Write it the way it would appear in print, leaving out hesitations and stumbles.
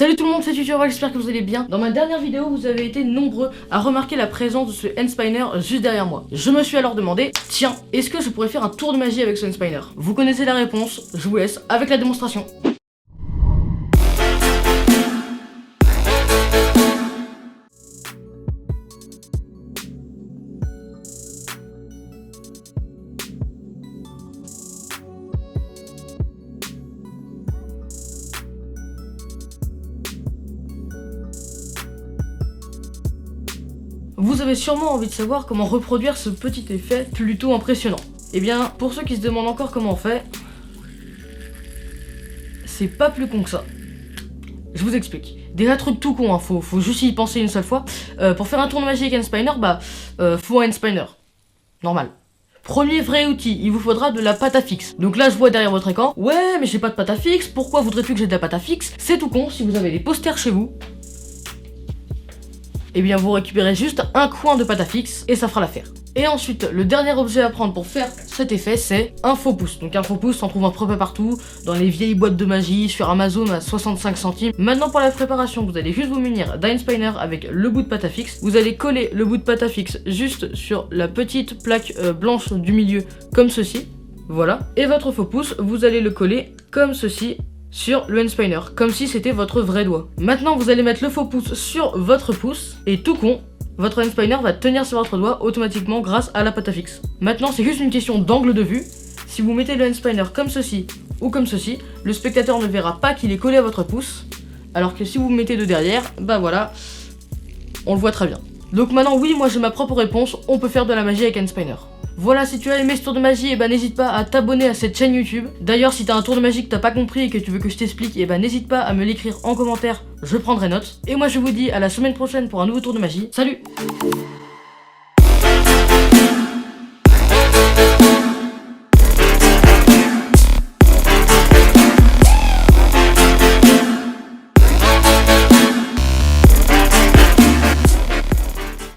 Salut tout le monde, c'est Tutor, j'espère que vous allez bien. Dans ma dernière vidéo, vous avez été nombreux à remarquer la présence de ce Endspiner juste derrière moi. Je me suis alors demandé, tiens, est-ce que je pourrais faire un tour de magie avec ce Endspiner? Vous connaissez la réponse, je vous laisse avec la démonstration. Vous avez sûrement envie de savoir comment reproduire ce petit effet plutôt impressionnant. Eh bien, pour ceux qui se demandent encore comment on fait, c'est pas plus con que ça. Je vous explique. Déjà truc tout con, hein, faut juste y penser une seule fois. Pour faire un tour de magie avec Endspiner, faut un Endspiner. Normal. Premier vrai outil, il vous faudra de la pâte à fixe. Donc là je vois derrière votre écran, ouais mais j'ai pas de pâte à fixe, pourquoi voudrais-tu que j'ai de la pâte à fixe? C'est tout con, si vous avez des posters chez vous, eh bien vous récupérez juste un coin de pâte à fixe et ça fera l'affaire. Et ensuite, le dernier objet à prendre pour faire cet effet, c'est un faux pouce. Donc un faux pouce, on trouve un peu partout, dans les vieilles boîtes de magie, sur Amazon à 65 centimes. Maintenant pour la préparation, vous allez juste vous munir d'un Endspiner avec le bout de pâte à fixe. Vous allez coller le bout de pâte à fixe juste sur la petite plaque blanche du milieu, comme ceci. Voilà. Et votre faux pouce, vous allez le coller comme ceci sur le Endspiner, comme si c'était votre vrai doigt. Maintenant, vous allez mettre le faux pouce sur votre pouce, et tout con, votre Endspiner va tenir sur votre doigt automatiquement grâce à la pâte à fixe. Maintenant, c'est juste une question d'angle de vue. Si vous mettez le Endspiner comme ceci ou comme ceci, le spectateur ne verra pas qu'il est collé à votre pouce, alors que si vous mettez de derrière, bah voilà, on le voit très bien. Donc maintenant, oui, moi j'ai ma propre réponse, on peut faire de la magie avec Endspiner. Voilà, si tu as aimé ce tour de magie, et n'hésite pas à t'abonner à cette chaîne YouTube. D'ailleurs, si t'as un tour de magie que t'as pas compris et que tu veux que je t'explique, n'hésite pas à me l'écrire en commentaire, je prendrai note. Et moi je vous dis à la semaine prochaine pour un nouveau tour de magie. Salut!